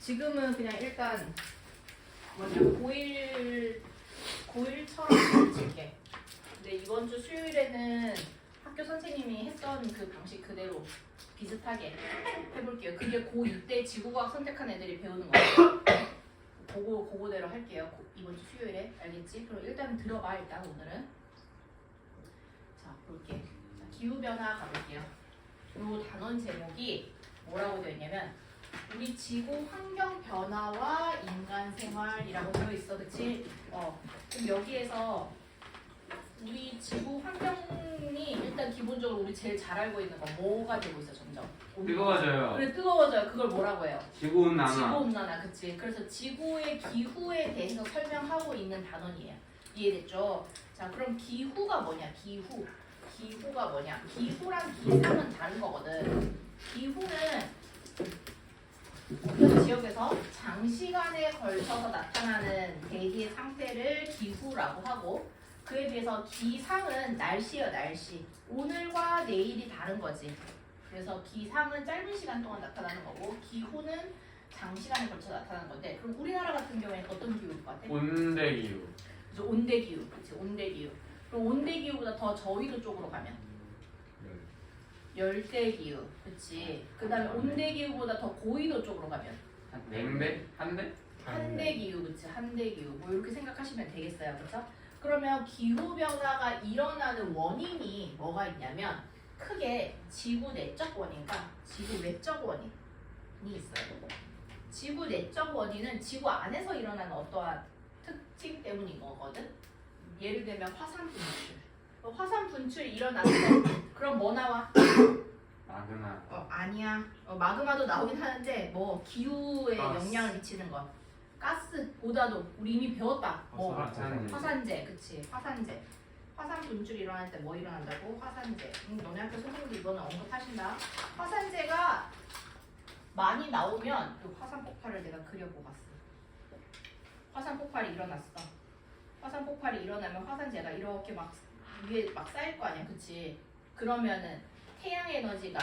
지금은 그냥 일단 뭐냐 고1처럼 칠게. 근데 이번 주 수요일에는 학교 선생님이 했던 그 방식 그대로 비슷하게 해볼게요. 그게 고2 때 지구과학 선택한 애들이 배우는 거예요. 그거대로 할게요. 이번 주 수요일에. 알겠지? 그럼 일단 들어봐. 일단 오늘은 자 볼게. 자, 기후변화 가볼게요. 요 단원 제목이 뭐라고 되어 있냐면 우리 지구 환경 변화와 인간 생활이라고 되어 있어. 그치? 그럼 여기에서 우리 지구 환경이 일단 기본적으로 우리 제일 잘 알고 있는 건 뭐가 되고 있어 점점? 뜨거워져요. 그래 뜨거워져요. 그걸 뭐라고 해요? 지구온난화. 지구온난화. 그치? 그래서 지구의 기후에 대해서 설명하고 있는 단원이에요. 이해됐죠? 자 그럼 기후가 뭐냐? 기후가 뭐냐? 기후랑 기상은 다른 거거든. 기후는 어떤 지역에서 장시간에 걸쳐서 나타나는 대기의 상태를 기후라고 하고 그에 비해서 기상은 날씨예요. 날씨. 오늘과 내일이 다른 거지. 그래서 기상은 짧은 시간 동안 나타나는 거고 기후는 장시간에 걸쳐 나타나는 건데 그럼 우리나라 같은 경우에는 어떤 기후일 것 같아? 온대기후. 그래서 온대기후. 그치? 온대기후. 그럼 온대기후보다 더 저위도 쪽으로 가면? 열대기후. 그치? 그 다음에 온대기후보다 더 고위도 쪽으로 가면? 냉대? 한대? 한대기후. 그치? 한대기후. 뭐 이렇게 생각하시면 되겠어요. 그쵸? 그러면 기후변화가 일어나는 원인이 뭐가 있냐면 크게 지구 내적 원인과 지구 외적 원인이 있어요. 지구 내적 원인은 지구 안에서 일어나는 어떠한 특징 때문인 거거든. 예를 들면 화산 분출. 화산 분출이 일어나면 그럼 뭐 나와? 마그마. 아니야. 마그마도 나오긴 하는데 뭐 기후에 가스. 영향을 미치는 것. 가스보다도 우리 이미 배웠다. 뭐 화산재. 화산재. 그치? 화산재. 화산 분출이 일어날 때 뭐 일어난다고? 화산재. 너네 학교 선생님도 이번에 언급하신다. 화산재가 많이 나오면 그 화산 폭발을 내가 그려보고 갔어. 화산 폭발이 일어났어. 화산 폭발이 일어나면 화산재가 이렇게 막 위에 막 쌓일 거 아니야. 그치? 그러면은 태양 에너지가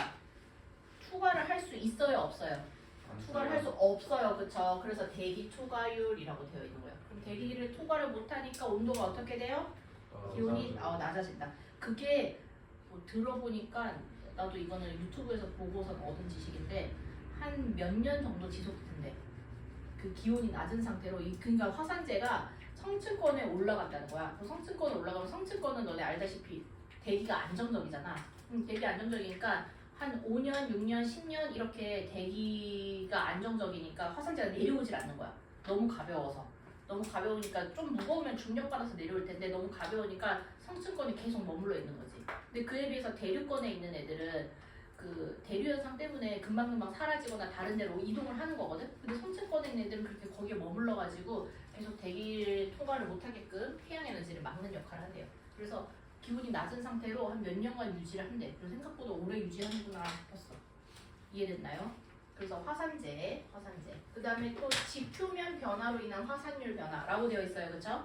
투과를 할 수 있어요? 없어요? 투과를 할 수 없어요. 그쵸? 그래서 대기 투과율이라고 되어 있는 거예요. 그럼 대기를 투과를 못하니까 온도가 어떻게 돼요? 기온이 낮아진다. 그게 뭐 들어보니까 나도 이거는 유튜브에서 보고서 얻은 지식인데 한 몇 년 정도 지속된대. 그 기온이 낮은 상태로 그러니까 화산재가 성층권에 올라간다는 거야. 그 성층권에 올라가면 성층권은 너네 알다시피 대기가 안정적이잖아. 대기 안정적이니까 한 5년, 6년, 10년 이렇게 대기가 안정적이니까 화산재가 내려오질 않는 거야. 너무 가벼워서. 너무 가벼우니까 좀 무거우면 중력받아서 내려올 텐데 너무 가벼우니까 성층권이 계속 머물러 있는 거지. 근데 그에 비해서 대륙권에 있는 애들은 그 대류 현상 때문에 금방금방 사라지거나 다른 데로 이동을 하는 거거든. 근데 성층권에 있는 애들은 그렇게 거기에 머물러가지고 계속 대기를 통과를 못하게끔 태양 에너지를 막는 역할을 한대요. 그래서 기온이 낮은 상태로 한 몇 년간 유지를 한대. 그래서 생각보다 오래 유지하는구나 싶었어. 이해됐나요? 그래서 화산재. 그 다음에 또 지표면 변화로 인한 화산율 변화라고 되어 있어요. 그쵸?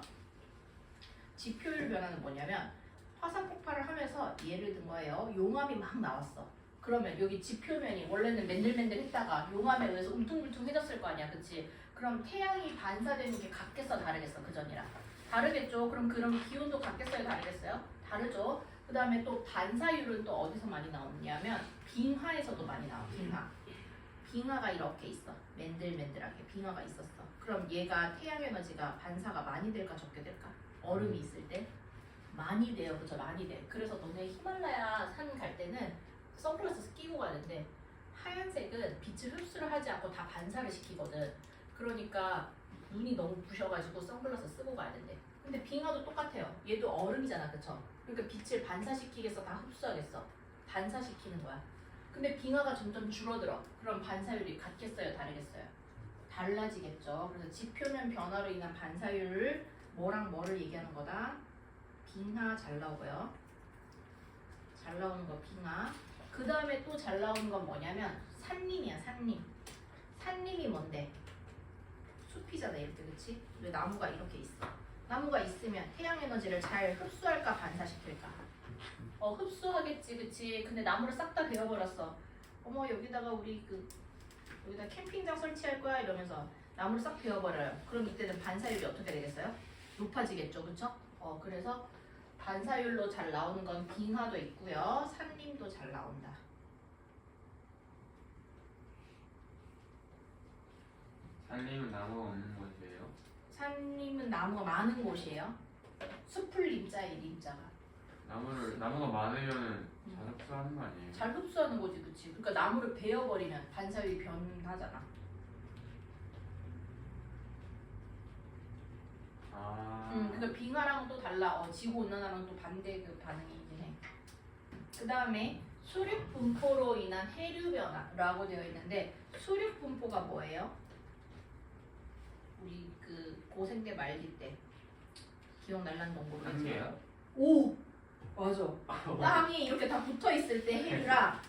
지표율 변화는 뭐냐면 화산 폭발을 하면서 예를 든 거예요. 용암이 막 나왔어. 그러면 여기 지표면이 원래는 맨들맨들했다가 용암에 의해서 울퉁불퉁해졌을 거 아니야. 그치? 그럼 태양이 반사되는 게 같겠어 다르겠어? 그전이랑 다르겠죠. 그럼 기온도 같겠어요 다르겠어요? 다르죠. 그 다음에 또 반사율은 또 어디서 많이 나오냐면 빙하에서도 많이 나와. 빙하가 이렇게 있어. 맨들맨들하게 빙하가 있었어. 그럼 얘가 태양 에너지가 반사가 많이 될까 적게 될까? 얼음이 있을 때 많이 돼요. 그죠? 많이 돼. 그래서 너네 히말라야 산 갈 때는 선글라스 끼고 가는데 하얀색은 빛을 흡수를 하지 않고 다 반사를 시키거든. 그러니까 눈이 너무 부셔가지고 선글라스 쓰고 가야 된대. 근데 빙하도 똑같아요. 얘도 얼음이잖아. 그쵸? 그러니까 빛을 반사시키겠어? 다 흡수하겠어? 반사시키는 거야. 근데 빙하가 점점 줄어들어. 그럼 반사율이 같겠어요? 다르겠어요? 달라지겠죠. 그래서 지표면 변화로 인한 반사율을 뭐랑 뭐를 얘기하는 거다? 빙하 잘 나오고요. 잘 나오는 거 빙하. 그 다음에 또 잘 나오는 건 뭐냐면 산림이야. 산림이 뭔데? 숲이잖아. 이렇게. 그치? 왜 나무가 이렇게 있어? 나무가 있으면 태양 에너지를 잘 흡수할까 반사시킬까? 흡수하겠지. 그치? 근데 나무를 싹 다 베어버렸어. 어머 여기다가 우리 그 여기다 캠핑장 설치할 거야 이러면서 나무를 싹 베어버려요. 그럼 이때는 반사율이 어떻게 되겠어요? 높아지겠죠, 그쵸? 그래서 반사율로 잘 나오는 건 빙하도 있고요. 산림도 잘 나온다. 산림은 나무가 없는 곳이에요. 산림은 나무가 많은 곳이에요. 숲을 림자에 림자가. 나무가 많으면 잘 흡수하는 거 아니에요? 잘 흡수하는 거지, 그치? 그러니까 나무를 베어버리면 반사율이 변하잖아. 그러니까 빙하랑은 또 달라. 지구 온난화랑 또 반대 그 반응이긴 해. 그 다음에 수륙 분포로 인한 해류 변화라고 되어 있는데 수륙 분포가 뭐예요? 우리 그 고생 때 말기 때 기억날란 농구 한계요? 오! 맞아. 땅이 이렇게 다 붙어 있을 때 해류랑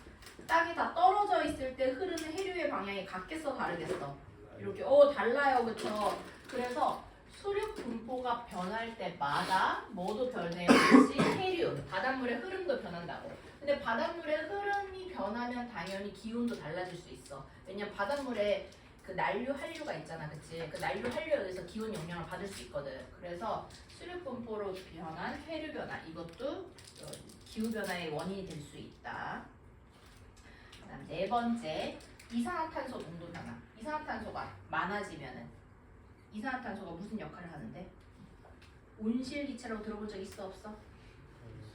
땅이 다 떨어져 있을 때 흐르는 해류의 방향이 같겠어 다르겠어? 이렇게 달라요, 그쵸? 그래서 수륙 분포가 변할 때마다 뭐도 변해요? 역시 해류, 바닷물의 흐름도 변한다고. 근데 바닷물의 흐름이 변하면 당연히 기온도 달라질 수 있어. 왜냐면 바닷물에 그 난류, 한류가 있잖아, 그치? 그 난류, 한류에 의해서 기온 영향을 받을 수 있거든. 그래서 수륙 분포로 변한 해류 변화, 이것도 기후 변화의 원인이 될 수 있다. 그다음 네 번째, 이산화탄소 농도 변화. 이산화탄소가 많아지면은 이산화탄소가 무슨 역할을 하는데? 온실기체라고 들어본 적 있어 없어?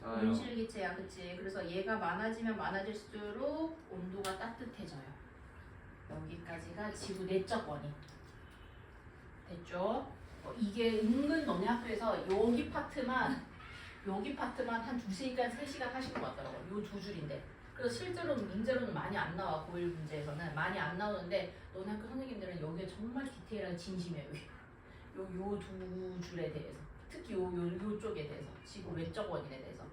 온실기체야, 그치? 그래서 얘가 많아지면 많아질수록 온도가 따뜻해져요. 여기까지가 지구 내적 원인. 됐죠? 이게 은근 너네 학교에서 여기 파트만 한 2시간, 3시간 하신 것 같더라고. 요 두 줄인데. 그래서 실제로 문제로는 많이 안 나와. 고1 문제에서는 많이 안 나오는데 너네 학교 선생님들은 여기에 정말 디테일한 진심이에요. 요 두 줄에 대해서. 특히 요 쪽에 대해서. 지구 외적 원인에 대해서.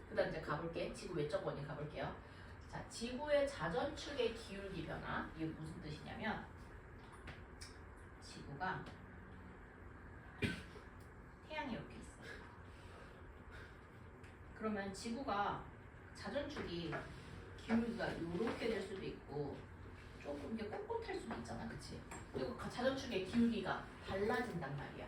그 다음 이제 가볼게. 지구 외적 원인 가볼게요. 자, 지구의 자전축의 기울기 변화. 이게 무슨 뜻이냐면 지구가 태양이 이렇게 있어. 그러면 지구가 자전축이 기울기가 이렇게 될 수도 있고 조금 이렇게 꼿꼿할 수도 있잖아, 그치? 그리고 자전축의 기울기가 달라진단 말이야.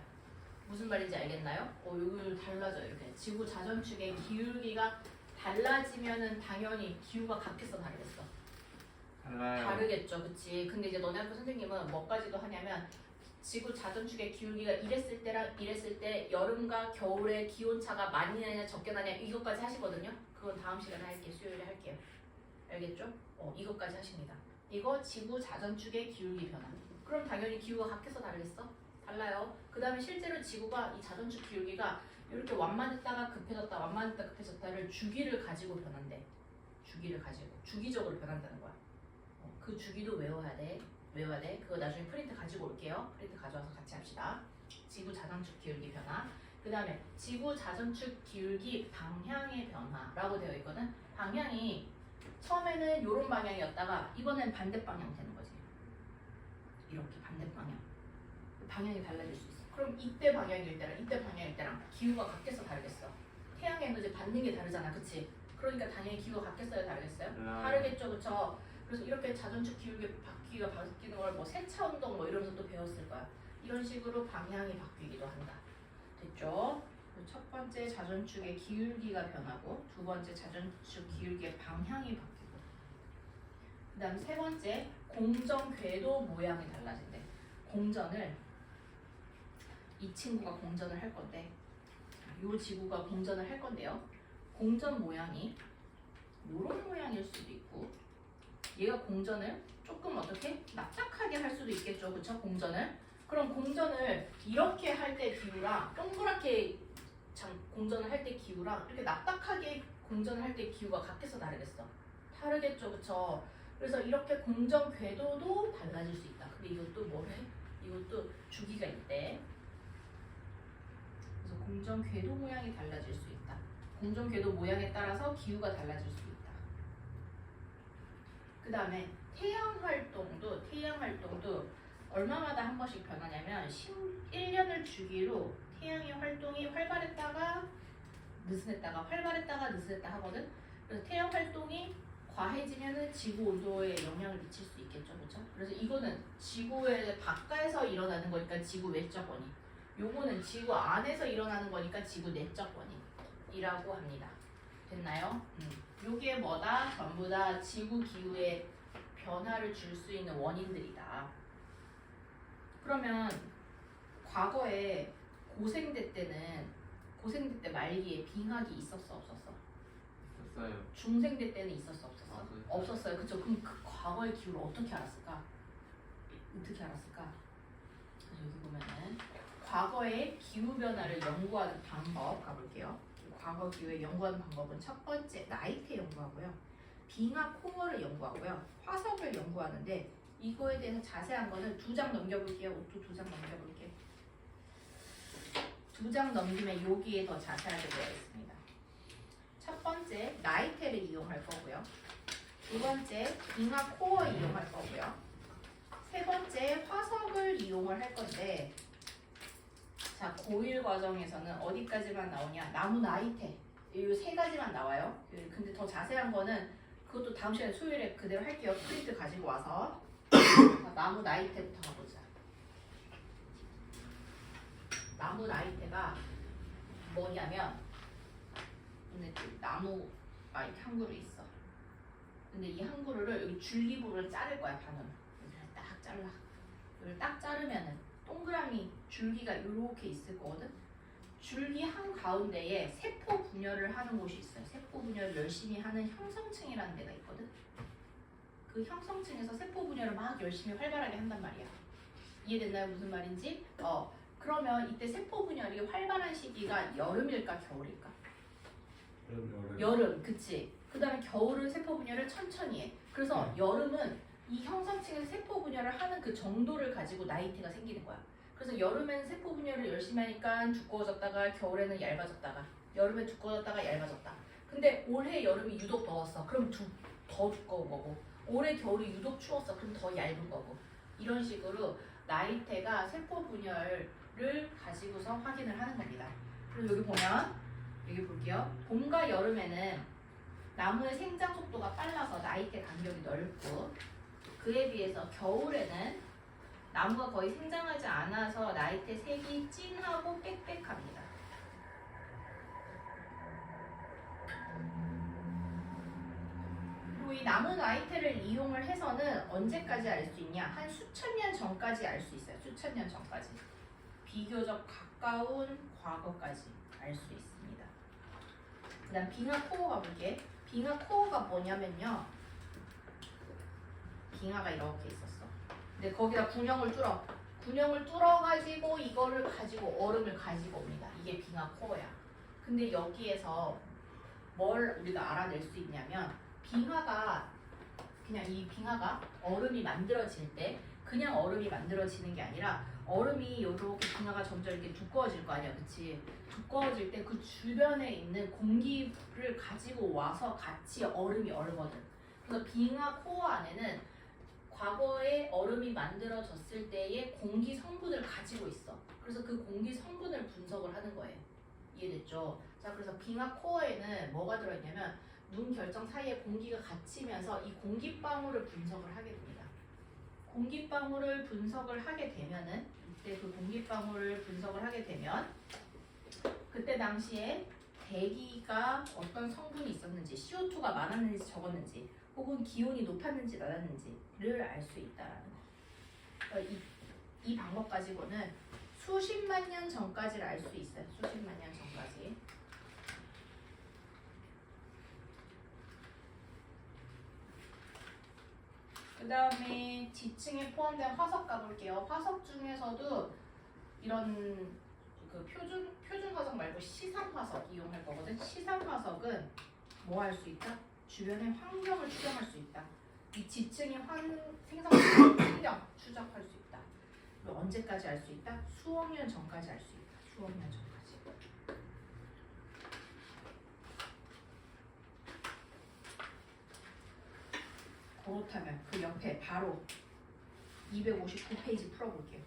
무슨 말인지 알겠나요? 여기 달라져요. 이렇게 지구 자전축의 기울기가 달라지면은 당연히 기후가 같겠어, 다르겠어? 달라요. 다르겠죠, 그치? 근데 이제 너네 학교 선생님은 뭐까지도 하냐면 지구 자전축의 기울기가 이랬을 때랑 이랬을 때 여름과 겨울의 기온 차가 많이 나냐 적게 나냐 이것까지 하시거든요. 그건 다음 시간에 할게요. 수요일에 할게요. 알겠죠? 이것까지 하십니다. 이거 지구 자전축의 기울기 변화. 그럼 당연히 기후가 같겠어, 다르겠어? 달라요. 그 다음에 실제로 지구가 이 자전축 기울기가 이렇게 완만했다가 급해졌다, 완만했다가 급해졌다를 주기를 가지고 변한대. 주기를 가지고. 주기적으로 변한다는 거야. 그 주기도 외워야 돼. 그거 나중에 프린트 가지고 올게요. 프린트 가져와서 같이 합시다. 지구 자전축 기울기 변화. 그 다음에 지구 자전축 기울기 방향의 변화라고 되어 있거든. 방향이 처음에는 이런 방향이었다가 이번엔 반대 방향 되는 거지. 이렇게 반대 방향. 방향이 달라질 수 있어. 그럼 이때 방향일 때랑 이때 방향일 때랑 기후가 같겠어, 다르겠어? 태양의 에너지 받는 게 다르잖아, 그치? 그러니까 당연히 기후가 같겠어요, 다르겠어요? 다르겠죠, 그쵸? 그래서 이렇게 자전축 기울기 바뀌는 걸 뭐 세차 운동 뭐 이러면서 또 배웠을 거야. 이런 식으로 방향이 바뀌기도 한다. 됐죠? 첫 번째 자전축의 기울기가 변하고 두 번째 자전축 기울기의 방향이 바뀌고 그 다음 세 번째 공전 궤도 모양이 달라진대. 공전을 이 친구가 공전을 할 건데 이 지구가 공전을 할 건데요. 공전 모양이 이런 모양일 수도 있고 얘가 공전을 조금 어떻게 납작하게 할 수도 있겠죠, 그쵸? 공전을. 그럼 공전을 이렇게 할 때 기후랑 동그랗게 공전을 할 때 기후랑 이렇게 납작하게 공전을 할 때 기후가 같겠어, 다르겠어? 다르겠죠, 그쵸? 그래서 이렇게 공전 궤도도 달라질 수 있다. 근데 이것도 뭐래? 이것도 주기가 있대. 그래서 공전 궤도 모양이 달라질 수 있다. 공전 궤도 모양에 따라서 기후가 달라질 수 있다. 그 다음에 태양 활동도 얼마마다 한 번씩 변하냐면 1년을 주기로 태양의 활동이 활발했다가 느슨했다가 활발했다가 느슨했다 하거든. 그래서 태양 활동이 과해지면은 지구 온도에 영향을 미칠 수 있겠죠, 그렇죠? 그래서 이거는 지구의 바깥에서 일어나는 거니까 지구 외적 원인. 요거는 지구 안에서 일어나는 거니까 지구 내적 원인이라고 합니다. 됐나요? 요게 뭐다? 전부 다 지구 기후에 변화를 줄 수 있는 원인들이다. 그러면 과거에 고생대 때 말기에 빙하기 있었어, 없었어? 됐어요. 중생대 때는 있었어, 없었어? 없었어요. 없었어요. 그쵸? 그럼 그 과거의 기후를 어떻게 알았을까? 어떻게 알았을까? 여기 보면은 과거의 기후 변화를 연구하는 방법 가볼게요. 과거 기후에 연구하는 방법은 첫 번째 나이트 연구하고요, 빙하 코어를 연구하고요, 화석을 연구하는데 이거에 대해서 자세한 거는 2장 넘겨볼게요. 또 2장 넘겨볼게요. 2장 넘기면 여기에 더 자세하게 되어 있습니다. 첫 번째 나이테를 이용할 거고요. 두 번째 빙하 코어 이용할 거고요. 세 번째 화석을 이용을 할 건데, 자 고1 과정에서는 어디까지만 나오냐? 나무 나이테 이 세 가지만 나와요. 근데 더 자세한 거는 그것도 다음 시간에 수요일에 그대로 할게요. 프린트 가지고 와서. 자, 나무 나이테부터 가보자. 나무 나이테가 뭐냐면, 근데 나무가 이렇게 한 그루 있어. 근데 이 한 그루를 여기 줄기부를 자를 거야, 반으로. 여기를 딱 잘라. 여기를 딱 자르면은 동그라미 줄기가 이렇게 있을 거거든. 줄기 한 가운데에 세포 분열을 하는 곳이 있어요. 세포 분열을 열심히 하는 형성층이라는 데가 있거든. 그 형성층에서 세포 분열을 막 열심히 활발하게 한단 말이야. 이해됐나요? 무슨 말인지? 그러면 이때 세포 분열이 활발한 시기가 여름일까 겨울일까? 여름, 그치? 그 다음에 겨울은 세포 분열을 천천히 해. 그래서 여름은 이 형성층에서 세포 분열을 하는 그 정도를 가지고 나이테가 생기는 거야. 그래서 여름에는 세포 분열을 열심히 하니까 두꺼워졌다가 겨울에는 얇아졌다가, 여름에 두꺼워졌다가 얇아졌다. 근데 올해 여름이 유독 더웠어. 그럼 더 두꺼운 거고, 올해 겨울이 유독 추웠어. 그럼 더 얇은 거고. 이런 식으로 나이테가 세포 분열을 가지고서 확인을 하는 겁니다. 그리고 여기 보면, 여기 볼게요. 봄과 여름에는 나무의 생장 속도가 빨라서 나이테 간격이 넓고, 그에 비해서 겨울에는 나무가 거의 생장하지 않아서 나이테 색이 진하고 빽빽합니다. 그리고 이 나무 나이테를 이용을 해서는 언제까지 알 수 있냐? 한 수천 년 전까지 알 수 있어요. 수천 년 전까지. 비교적 가까운 과거까지 알 수 있습니다. 그 다음 빙하 코어 가볼게. 빙하 코어가 뭐냐면요, 빙하가 이렇게 있었어. 근데 거기다 군형을 뚫어가지고 이거를 가지고 얼음을 가지고 옵니다. 이게 빙하 코어야. 근데 여기에서 뭘 우리가 알아낼 수 있냐면, 그냥 이 빙하가 얼음이 만들어질 때 그냥 얼음이 만들어지는 게 아니라, 얼음이 이렇게 빙하가 점점 이렇게 두꺼워질 거 아니야, 그치? 두꺼워질 때 그 주변에 있는 공기를 가지고 와서 같이 얼음이 얼거든. 그래서 빙하 코어 안에는 과거에 얼음이 만들어졌을 때의 공기 성분을 가지고 있어. 그래서 그 공기 성분을 분석을 하는 거예요. 이해됐죠? 자, 그래서 빙하 코어에는 뭐가 들어있냐면, 눈 결정 사이에 공기가 갇히면서 이 공기방울을 분석을 하게 됩니다. 공기방울을 분석을 하게 되면은, 이때 그 공기방울을 분석을 하게 되면, 그때 당시에 대기가 어떤 성분이 있었는지, CO2가 많았는지 적었는지, 혹은 기온이 높았는지 낮았는지를 알 수 있다라는 거. 그러니까 이 방법 가지고는 수십만 년 전까지를 알 수 있어요. 수십만 년 전까지. 그 다음에 지층에 포함된 화석 가볼게요. 화석 중에서도 이런 그 표준 화석 말고 시상 화석 이용할 거거든. 시상 화석은 뭐 할 수 있다? 주변의 환경을 추정할 수 있다. 이 지층의 생성된 환경 추적할 수 있다. 그리고 언제까지 알 수 있다? 수억 년 전까지 알 수 있다. 수억 년 전까지. 그렇다면 그 옆에 바로 259페이지 풀어볼게요.